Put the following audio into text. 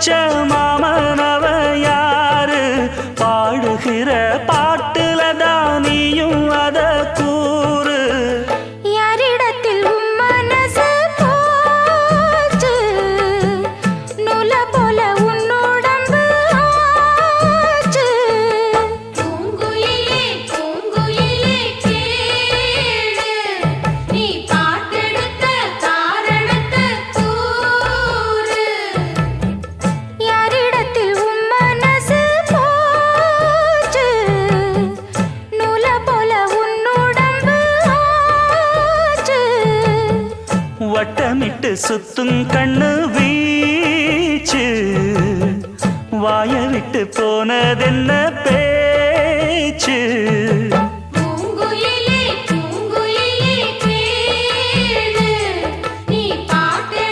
வச்ச மாமனவ யாரு பாடுகிற பாட்டுல தானியும் அத கூறு யாரிடத்தில் மனசு போச்சு நூல போல உன்னுடம்பு ஆச்சு பூங்குயிலே பூங்குயிலே கேளு நீ பாட்டெடுத்த காரணத்தை கூறு யாரிடத்தில் மனசு போச்சு நூல போல உன்னுடம்பு ஆச்சு வட்டமிட்டு சுத்தும் கண்ணு வீச்சு வாய விட்டு போனதென்ன பேச்சு